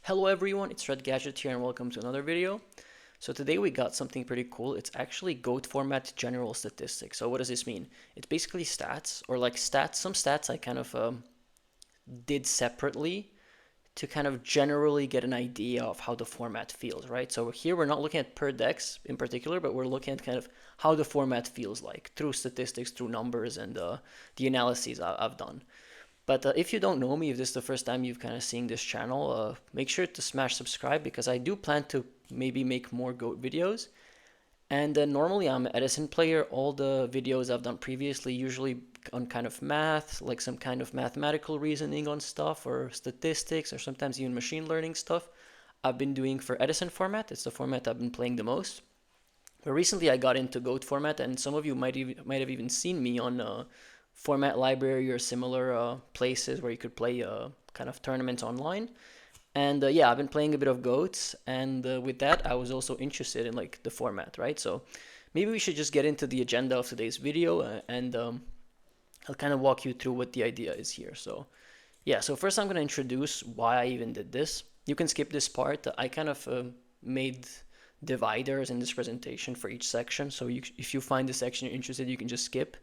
Hello everyone, it's Red Gadget here and welcome to another video. So today we got something pretty cool. It's actually Goat Format General Statistics. So what does this mean? It's basically stats, or like stats. Some stats I kind of did separately to kind of generally get an idea of how the format feels, right? So here we're not looking at per decks in particular, but we're looking at kind of how the format feels like through statistics, through numbers, and the analyses I've done. But if you don't know me, if this is the first time you've kind of seen this channel, make sure to smash subscribe because I do plan to maybe make more GOAT videos. And normally I'm an Edison player. All the videos I've done previously, usually on kind of math, like some kind of mathematical reasoning on stuff or statistics or sometimes even machine learning stuff, I've been doing for Edison format. It's the format I've been playing the most. But recently I got into GOAT format, and some of you might have even seen me on Format Library or similar places where you could play kind of tournaments online. And yeah, I've been playing a bit of goats, and with that, I was also interested in like the format, right? So maybe we should just get into the agenda of today's video, and I'll kind of walk you through what the idea is here. So yeah, so first I'm going to introduce why I even did this. You can skip this part. I kind of made dividers in this presentation for each section. So if you find the section you're interested, you can just skip.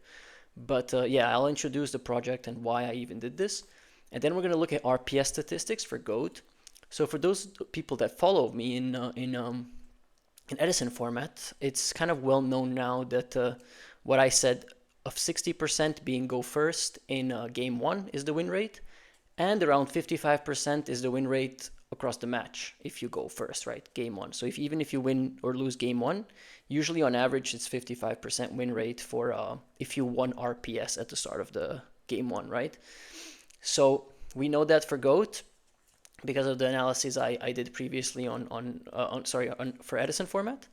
But yeah, I'll introduce the project and why I even did this. And then we're going to look at RPS statistics for GOAT. So for those people that follow me in Edison format, it's kind of well known now that what I said of 60% being go first in game one is the win rate, and around 55% is the win rate across the match if you go first, right? Game one. So even if you win or lose game one, usually on average it's 55% win rate for if you won RPS at the start of the game one, right? So we know that for GOAT because of the analysis I did previously for Edison format.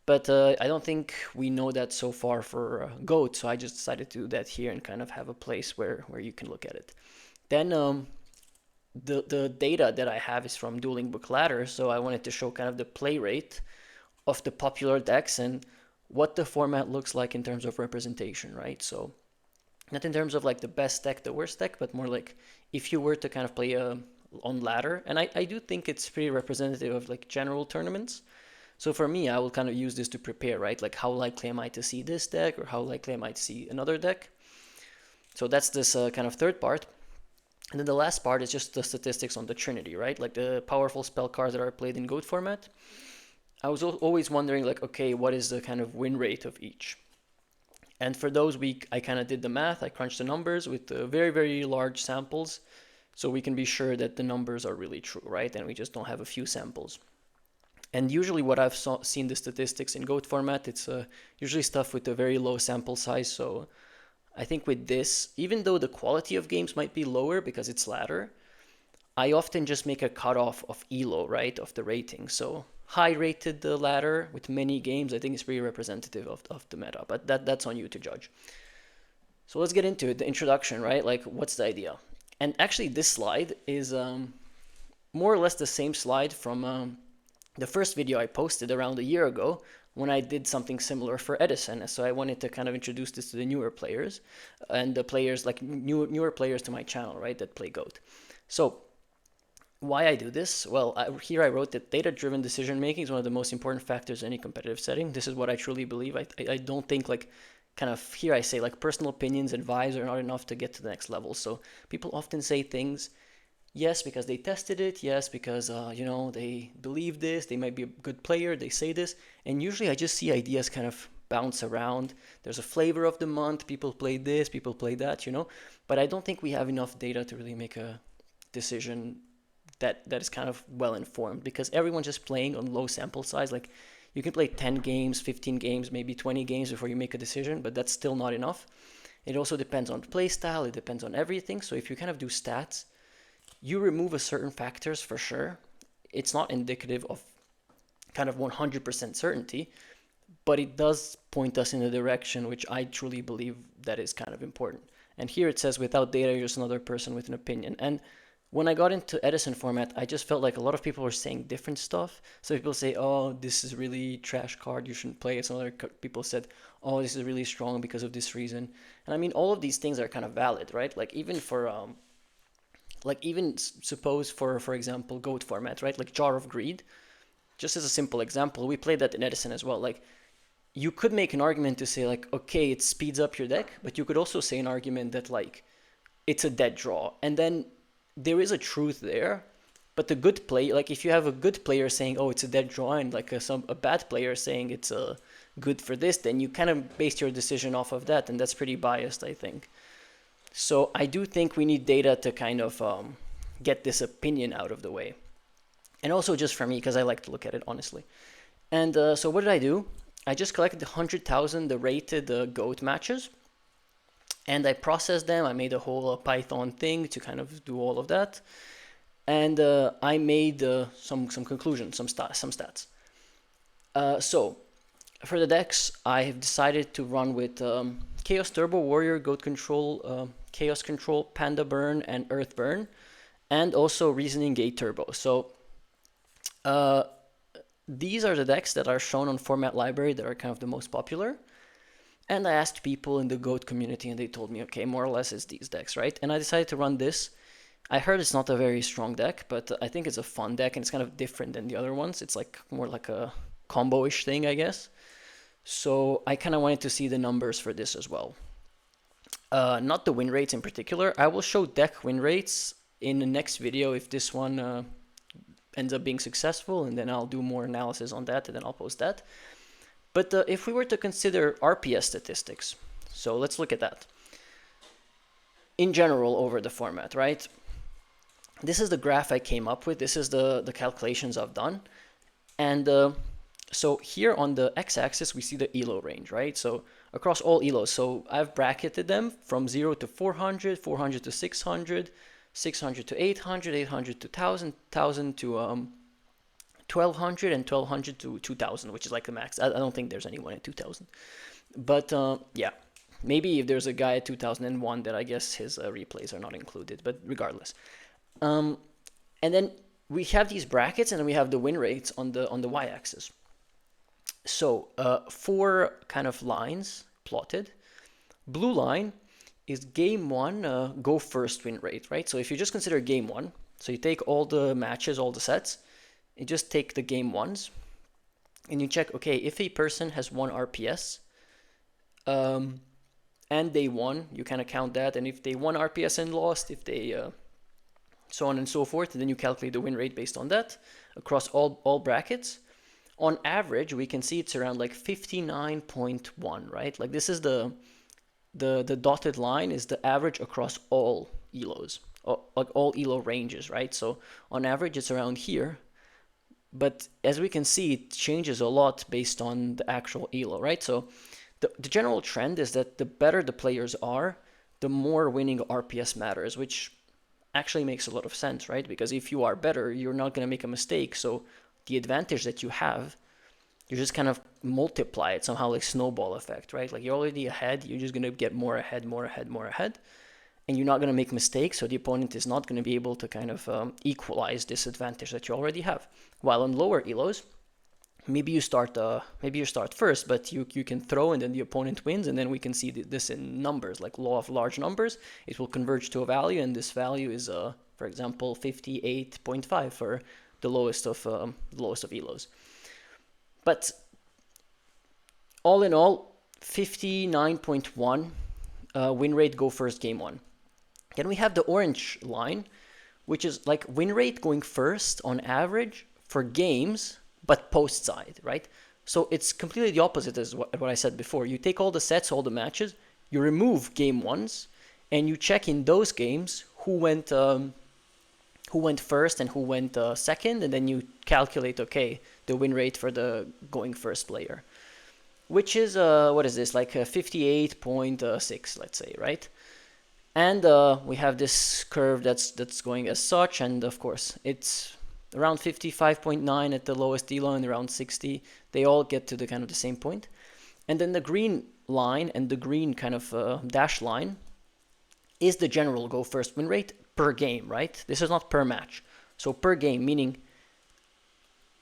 But I don't think we know that so far for GOAT, so I just decided to do that here and kind of have a place where you can look at it. Then the data that I have is from Dueling Book Ladder, so I wanted to show kind of the play rate of the popular decks and what the format looks like in terms of representation, right? So not in terms of like the best deck, the worst deck, but more like if you were to kind of play on ladder, and I do think it's pretty representative of like general tournaments. So for me, I will kind of use this to prepare, right? Like how likely am I to see this deck or how likely am I to see another deck? So that's this kind of third part. And then the last part is just the statistics on the Trinity, right? Like the powerful spell cards that are played in GOAT format. I was always wondering like, okay, what is the kind of win rate of each? And for those I kind of did the math. I crunched the numbers with very, very large samples so we can be sure that the numbers are really true, right? And we just don't have a few samples. And usually what I've seen the statistics in GOAT format, it's usually stuff with a very low sample size. So I think with this, even though the quality of games might be lower because it's ladder, I often just make a cutoff of ELO, right, of the rating. So high rated the ladder with many games, I think it's pretty representative of the meta, but that's on you to judge. So let's get into it, the introduction, right? Like what's the idea? And actually this slide is more or less the same slide from the first video I posted around a year ago when I did something similar for Edison. So I wanted to kind of introduce this to the newer players and the players like newer players to my channel, right, that play GOAT. So why I do this? Well, here I wrote that data-driven decision making is one of the most important factors in any competitive setting. This is what I truly believe. I don't think like kind of here I say like personal opinions and vibes are not enough to get to the next level. So people often say things, yes, because they tested it, yes, because they believe this, they might be a good player, they say this, and usually I just see ideas kind of bounce around. There's a flavor of the month, people play this, people play that, but I don't think we have enough data to really make a decision that is kind of well informed because everyone's just playing on low sample size. Like you can play 10 games, 15 games, maybe 20 games before you make a decision, but that's still not enough. It also depends on play style, it depends on everything. So if you kind of do stats, you remove a certain factors for sure. It's not indicative of kind of 100% certainty, but it does point us in a direction which I truly believe that is kind of important. And here it says without data, you're just another person with an opinion. And when I got into Edison format, I just felt like a lot of people were saying different stuff. So people say, oh, this is really trash card, you shouldn't play it. Some other people said, oh, this is really strong because of this reason. And I mean, all of these things are kind of valid, right? Like even for like even suppose for example Goat format, right? Like Jar of Greed, just as a simple example, we played that in Edison as well. Like you could make an argument to say like, okay, it speeds up your deck, but you could also say an argument that like it's a dead draw, and then there is a truth there. But the good play, like if you have a good player saying, oh, it's a dead draw, and like a bad player saying it's good for this, then you kind of base your decision off of that, and that's pretty biased, I think. So I do think we need data to kind of get this opinion out of the way. And also just for me, because I like to look at it honestly. And so what did I do? I just collected 100,000 the rated GOAT matches, and I processed them. I made a whole Python thing to kind of do all of that. And I made some conclusions, some stats. So for the decks, I have decided to run with Chaos Turbo Warrior, Goat Control, Chaos Control, Panda Burn, and Earth Burn, and also Reasoning Gate Turbo. So these are the decks that are shown on Format Library that are kind of the most popular. And I asked people in the GOAT community, and they told me, okay, more or less it's these decks, right? And I decided to run this. I heard it's not a very strong deck, but I think it's a fun deck, and it's kind of different than the other ones. It's like more like a combo-ish thing, I guess. So I kind of wanted to see the numbers for this as well. Not the win rates in particular. I will show deck win rates in the next video if this one ends up being successful, and then I'll do more analysis on that, and then I'll post that. But if we were to consider RPS statistics, so let's look at that. In general over the format, right? This is the graph I came up with. This is the calculations I've done. And so here on the x-axis, we see the ELO range, right? So across all ELOs. So I've bracketed them from 0 to 400, 400 to 600, 600 to 800, 800 to 1000, 1000 to 1200, and 1200 to 2000, which is like the max. I don't think there's anyone at 2000. But yeah, maybe if there's a guy at 2001 that I guess his replays are not included, but regardless. And then we have these brackets, and then we have the win rates on the y-axis. So 4 kind of lines plotted. Blue line is game 1 go first win rate, right? So if you just consider game 1, so you take all the matches, all the sets, you just take the game 1s, and you check, okay, if a person has 1 RPS, and they won, you kind of count that, and if they won RPS and lost, if they so on and so forth, and then you calculate the win rate based on that across all brackets. On average, we can see it's around like 59.1, right? Like this is the dotted line is the average across all ELOs, like all ELO ranges, right? So on average, it's around here. But as we can see, it changes a lot based on the actual ELO, right? So the general trend is that the better the players are, the more winning RPS matters, which actually makes a lot of sense, right? Because if you are better, you're not going to make a mistake. So the advantage that you have, you just kind of multiply it somehow, like snowball effect, right? Like you're already ahead, you're just going to get more ahead, more ahead, more ahead. And you're not going to make mistakes, so the opponent is not going to be able to kind of equalize this advantage that you already have. While on lower ELOs, maybe you start first, but you can throw, and then the opponent wins, and then we can see this in numbers, like law of large numbers. It will converge to a value, and this value is, for example, 58.5 for the lowest of ELOs. But all in all, 59.1 win rate go first game 1. Then we have the orange line, which is like win rate going first on average for games, but post side, right? So it's completely the opposite as what I said before. You take all the sets, all the matches, you remove game 1s, and you check in those games who went first and who went second, and then you calculate, okay, the win rate for the going first player, which is what is this, like 58.6, let's say, right? And we have this curve that's going as such, and of course it's around 55.9 at the lowest ELO and around 60. They all get to the kind of the same point. And then the green line and the green kind of dash line is the general go first win rate per game, right? This is not per match. So per game, meaning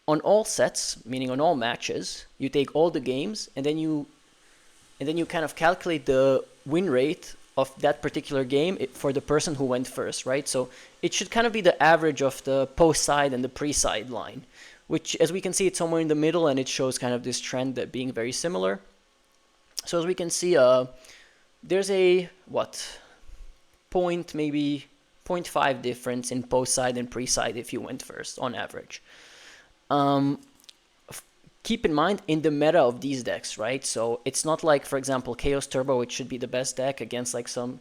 on all sets, meaning on all matches, you take all the games, and then you kind of calculate the win rate of that particular game for the person who went first, right? So it should kind of be the average of the post side and the pre-side line, which, as we can see, it's somewhere in the middle, and it shows kind of this trend that being very similar. So as we can see, there's a maybe 0.5 difference in post side and pre-side if you went first on average. Keep in mind, in the meta of these decks, right? So it's not like, for example, Chaos Turbo, which should be the best deck against like some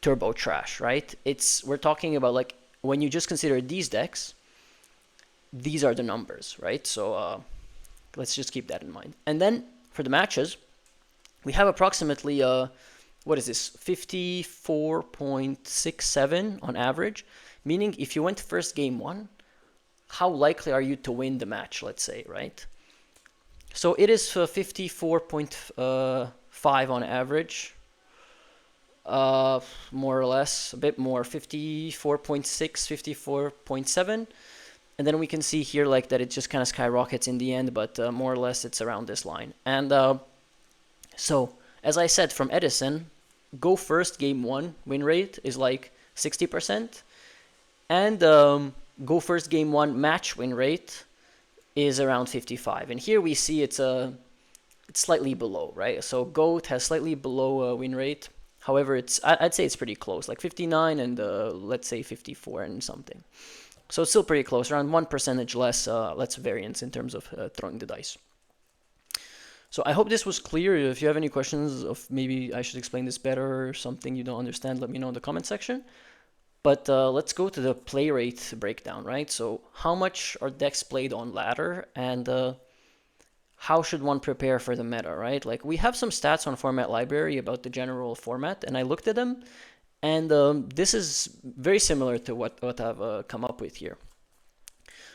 turbo trash, right? We're talking about like when you just consider these decks, these are the numbers, right? So let's just keep that in mind. And then for the matches, we have approximately what is this, 54.67 on average, meaning if you went first game 1, how likely are you to win the match, let's say, right? So it is 54.5 on average, more or less, a bit more, 54.6, 54.7. And then we can see here like that it just kind of skyrockets in the end, but more or less it's around this line. And so, as I said, from Edison, go first game 1 win rate is like 60%. And go first game 1 match win rate is around 55. And here we see it's slightly below, right? So Goat has slightly below win rate. However, I'd say it's pretty close, like 59 and let's say 54 and something. So it's still pretty close, around 1% less variance in terms of throwing the dice. So I hope this was clear. If you have any questions of maybe I should explain this better or something you don't understand, let me know in the comment section. But let's go to the play rate breakdown, right? So how much are decks played on ladder, and how should one prepare for the meta, right? Like we have some stats on Format Library about the general format, and I looked at them, and this is very similar to what I've come up with here.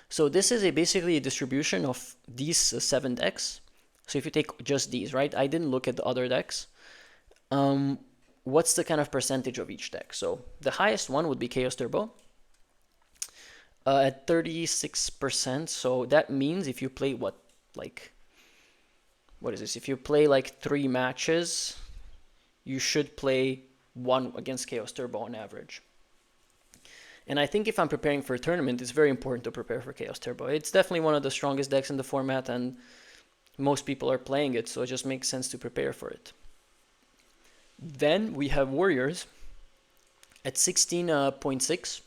So this is basically a distribution of these 7 decks. So if you take just these, right? I didn't look at the other decks. What's the kind of percentage of each deck? So the highest one would be Chaos Turbo at 36%. So that means if you play what is this? If you play like 3 matches, you should play 1 against Chaos Turbo on average. And I think if I'm preparing for a tournament, it's very important to prepare for Chaos Turbo. It's definitely one of the strongest decks in the format, and most people are playing it, so it just makes sense to prepare for it. Then we have Warriors at 16.6,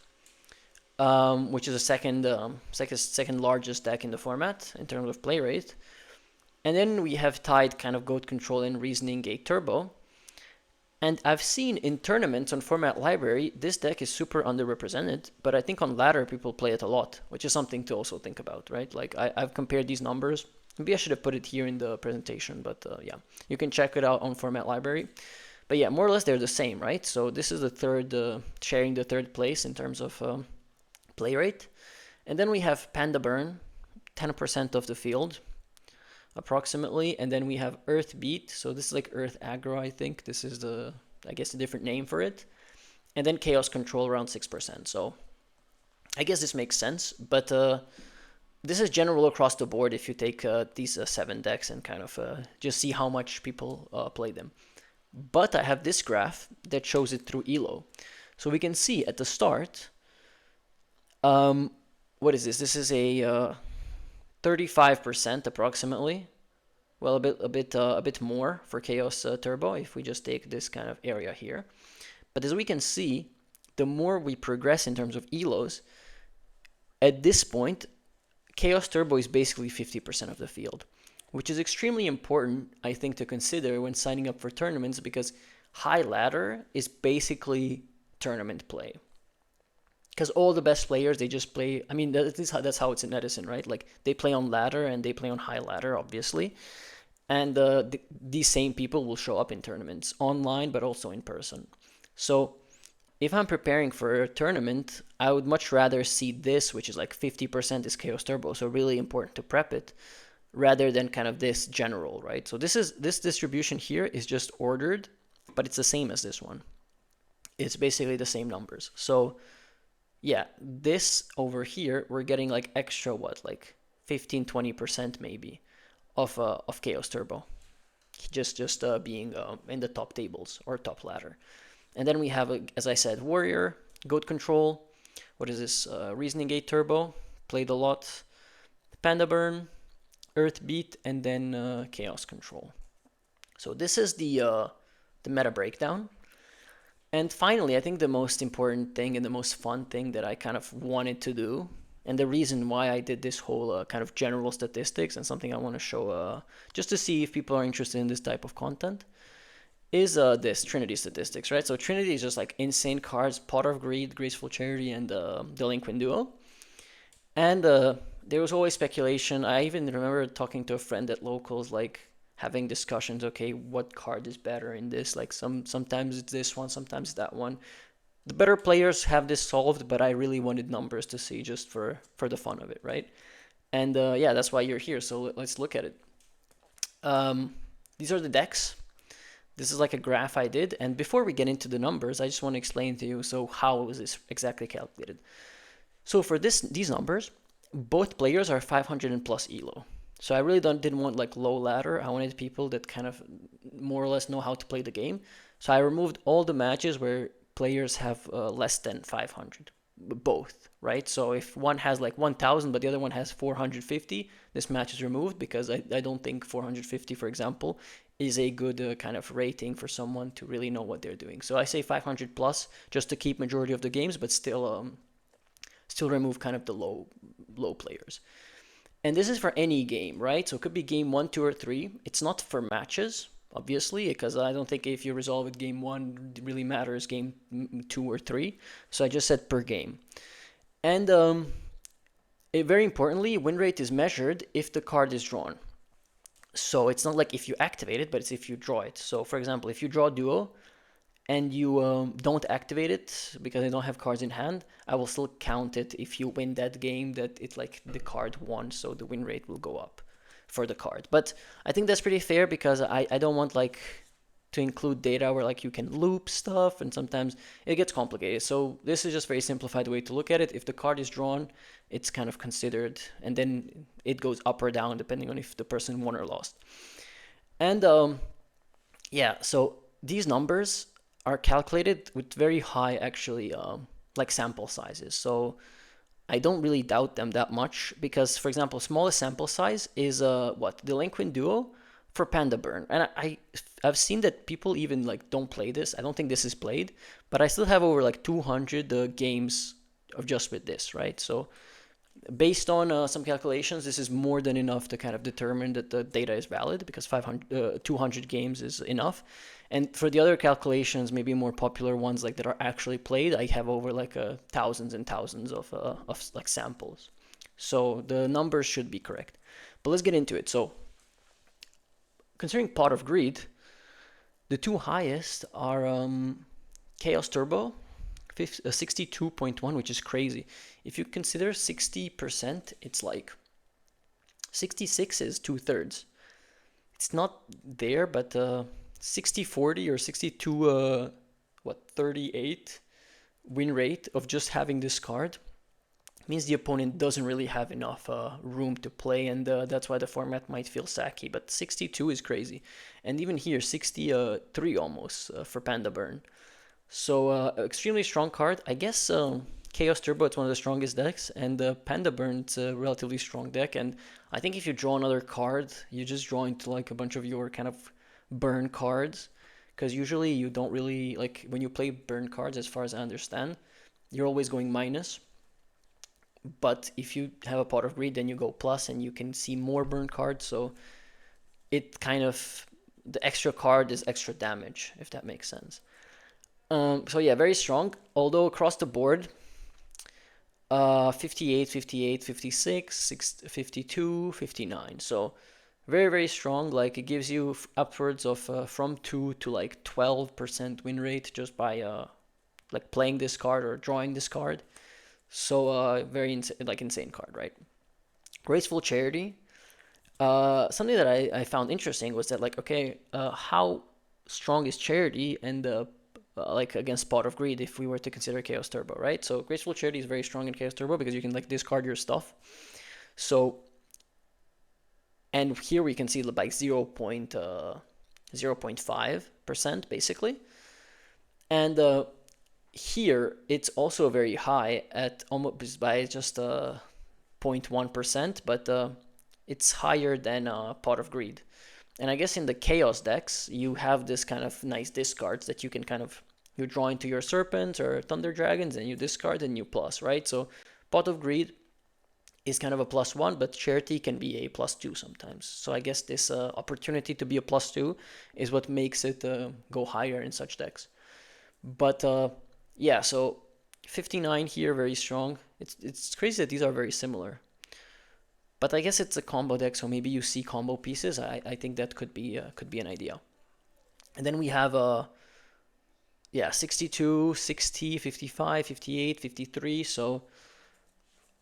which is the second largest deck in the format in terms of play rate. And then we have tied kind of Goat Control and Reasoning Gate Turbo. And I've seen in tournaments on Format Library, this deck is super underrepresented, but I think on ladder people play it a lot, which is something to also think about, right? Like I've compared these numbers. Maybe I should have put it here in the presentation, but yeah, you can check it out on Format Library. But yeah, more or less they're the same, right? So this is the third, sharing the third place in terms of play rate. And then we have Panda Burn, 10% of the field, approximately. And then we have Earth Beat. So this is like Earth Aggro, I think. This is I guess, a different name for it. And then Chaos Control around 6%. So I guess this makes sense. But this is general across the board if you take these 7 decks and kind of just see how much people play them. But I have this graph that shows it through ELO. So we can see at the start, what is this? This is a 35% approximately. Well, a bit more for Chaos Turbo if we just take this kind of area here. But as we can see, the more we progress in terms of ELOs, at this point, Chaos Turbo is basically 50% of the field, which is extremely important, I think, to consider when signing up for tournaments, because high ladder is basically tournament play. Because all the best players, they just play, I mean, that's how it's in Edison, right? Like, they play on ladder and they play on high ladder, obviously. And these same people will show up in tournaments, online, but also in person. So if I'm preparing for a tournament, I would much rather see this, which is like 50% is Chaos Turbo, so really important to prep it, rather than kind of this general, right? So this distribution here is just ordered, but it's the same as this one. It's basically the same numbers. So yeah, this over here, we're getting like extra, like 15-20% maybe of Chaos Turbo, just being in the top tables or top ladder. And then we have, as I said, Warrior, Goat Control. What is this? Reasoning Gate Turbo. Played a lot. Panda Burn, Earth Beat, and then Chaos Control. So this is the meta breakdown. And finally, I think the most important thing and the most fun thing that I kind of wanted to do, and the reason why I did this whole kind of general statistics and something I want to show just to see if people are interested in this type of content, is this Trinity statistics, right? So Trinity is just like insane cards, Pot of Greed, Graceful Charity, and Delinquent Duo. And there was always speculation. I even remember talking to a friend at locals, like having discussions. Okay, what card is better in this? Like sometimes it's this one, sometimes that one. The better players have this solved, but I really wanted numbers to see just for the fun of it, right? And yeah, that's why you're here. So let's look at it. These are the decks. This is like a graph I did. And before we get into the numbers, I just want to explain to you, so how was this exactly calculated? So for these numbers, both players are 500 and plus elo. So I really didn't want like low ladder. I wanted people that kind of more or less know how to play the game. So I removed all the matches where players have less than 500, both, right? So if one has like 1,000 but the other one has 450, this match is removed because I don't think 450, for example, is a good kind of rating for someone to really know what they're doing. So I say 500 plus just to keep majority of the games, but still remove kind of the low players. And this is for any game, right? So it could be game 1, 2, or 3. It's not for matches, obviously, because I don't think if you resolve it game 1, it really matters game 2 or 3. So I just said per game. And very importantly, win rate is measured if the card is drawn. So it's not like if you activate it, but it's if you draw it. So for example, if you draw Duo and you don't activate it because I don't have cards in hand, I will still count it if you win that game, that it's like the card won, so the win rate will go up for the card. But I think that's pretty fair because I don't want like to include data where like you can loop stuff and sometimes it gets complicated. So this is just very simplified way to look at it. If the card is drawn, it's kind of considered, and then it goes up or down depending on if the person won or lost. And yeah, so these numbers are calculated with very high actually like sample sizes. So I don't really doubt them that much because, for example, smallest sample size is what, Delinquent Duo for Panda Burn, and I've seen that people even like don't play this. I don't think this is played, but I still have over like 200 games of just with this, right? So based on some calculations, this is more than enough to kind of determine that the data is valid because 200 games is enough. And for the other calculations, maybe more popular ones like that are actually played, I have over like thousands and thousands of like samples. So the numbers should be correct. But let's get into it. So considering Pot of Greed, the two highest are Chaos Turbo, 62.1, which is crazy. If you consider 60%, it's like 66 is 2/3. It's not there, but 60-40 or 62 38 win rate of just having this card means the opponent doesn't really have enough room to play, and that's why the format might feel sacky. But 62 is crazy, and even here 63 almost for Panda Burn. So extremely strong card. I guess Chaos Turbo, it's one of the strongest decks, and Panda Burn, it's a relatively strong deck. And I think if you draw another card, you just draw into like a bunch of your kind of burn cards, because usually you don't really, like when you play burn cards, as far as I understand, you're always going minus. But if you have a Pot of Greed, then you go plus and you can see more burn cards. So it kind of, the extra card is extra damage, if that makes sense. So yeah, very strong. Although across the board, 58, 58, 56, 52, 59. So very, very strong. Like it gives you upwards of from 2 to like 12% win rate just by like playing this card or drawing this card. So very insane card, right? Graceful Charity. Something that I found interesting was that like, okay, how strong is Charity and like against Pot of Greed if we were to consider Chaos Turbo, right? So Graceful Charity is very strong in Chaos Turbo because you can like discard your stuff. So, and here we can see like 0.5% basically. And here it's also very high at almost by just 0.1%, but it's higher than Pot of Greed. And I guess in the Chaos decks, you have this kind of nice discards that you can kind of, you draw into your Serpents or Thunder Dragons and you discard and you plus, right? So Pot of Greed is kind of a +1, but Charity can be a +2 sometimes. So I guess this opportunity to be a +2 is what makes it go higher in such decks. But yeah, so 59 here, very strong. It's crazy that these are very similar. But I guess it's a combo deck, so maybe you see combo pieces. I think that could be an idea. And then we have yeah, 62, 60, 55, 58, 53. So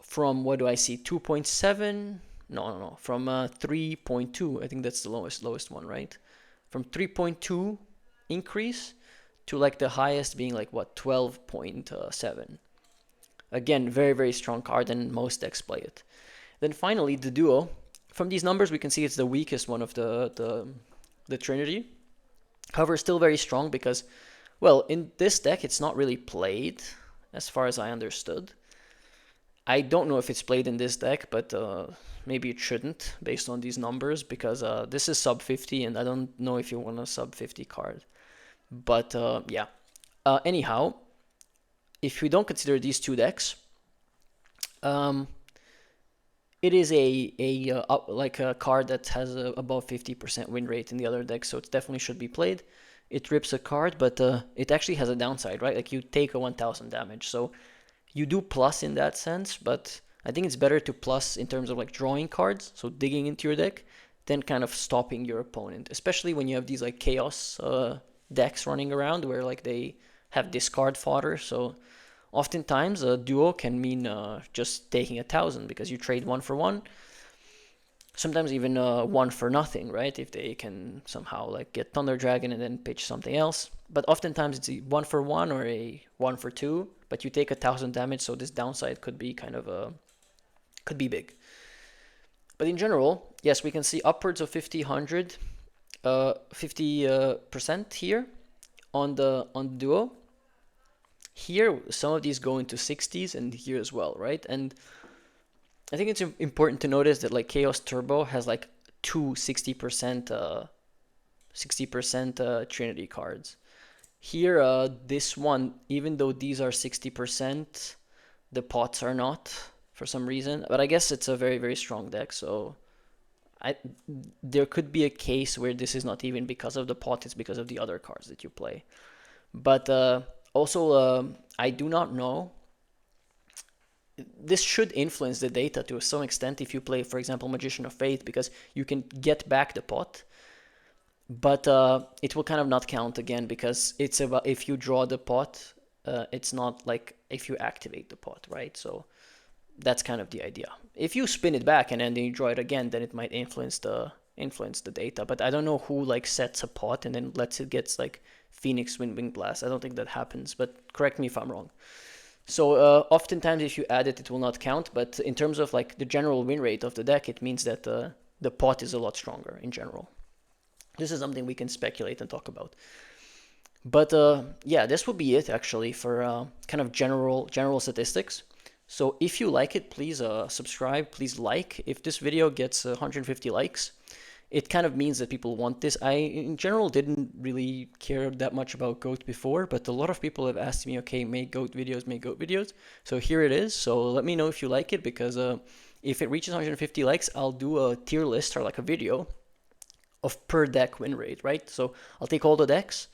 from what do I see? 2.7? No. From 3.2. I think that's the lowest one, right? From 3.2 increase to like the highest being like what, 12.7. Again, very, very strong card, and most decks play it. Then finally, the Duo. From these numbers, we can see it's the weakest one of the Trinity. However, still very strong because, well, in this deck, it's not really played, as far as I understood. I don't know if it's played in this deck, but maybe it shouldn't, based on these numbers, because this is sub 50, and I don't know if you want a sub 50 card. But yeah. Anyhow, if we don't consider these two decks, it is like a card that has a above 50% win rate in the other decks, so it definitely should be played. It rips a card, but it actually has a downside, right? Like you take a 1000 damage, so you do plus in that sense, but I think it's better to plus in terms of like drawing cards, so digging into your deck, than kind of stopping your opponent, especially when you have these like chaos decks running around where like they have discard fodder. So oftentimes a duo can mean just taking 1000 because you trade 1 for 1. Sometimes even 1 for nothing, right? If they can somehow like get Thunder Dragon and then pitch something else. But oftentimes it's a 1 for 1 or a 1 for 2, but you take 1000 damage, so this downside could be kind of could be big. But in general, yes, we can see upwards of 50% here on the duo. Here, some of these go into 60s, and here as well, right? And I think it's important to notice that like Chaos Turbo has like two 60% Trinity cards. Here, this one, even though these are 60%, the pots are not for some reason. But I guess it's a very, very strong deck, so there could be a case where this is not even because of the pot, it's because of the other cards that you play. But also, I do not know. This should influence the data to some extent if you play, for example, Magician of Fate, because you can get back the pot. But it will kind of not count again because it's about if you draw the pot, it's not like if you activate the pot, right? So that's kind of the idea. If you spin it back and then you draw it again, then it might influence the data. But I don't know who like sets a pot and then lets it get like Phoenix Wing Blast. I don't think that happens, but correct me if I'm wrong. So oftentimes if you add it, it will not count. But in terms of like the general win rate of the deck, it means that the pot is a lot stronger in general. This is something we can speculate and talk about. But yeah, this will be it actually for kind of general statistics. So if you like it, please subscribe, please like. If this video gets 150 likes, it kind of means that people want this. I, in general, didn't really care that much about GOAT before, but a lot of people have asked me, okay, make GOAT videos. So here it is. So let me know if you like it, because if it reaches 150 likes, I'll do a tier list or like a video of per deck win rate, right? So I'll take all the decks,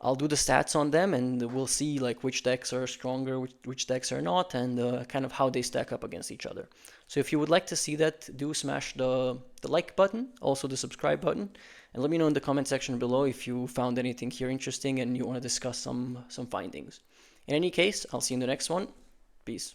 I'll do the stats on them, and we'll see like which decks are stronger, which decks are not, and kind of how they stack up against each other. So if you would like to see that, do smash the like button, also the subscribe button, and let me know in the comment section below if you found anything here interesting and you want to discuss some findings. In any case, I'll see you in the next one. Peace.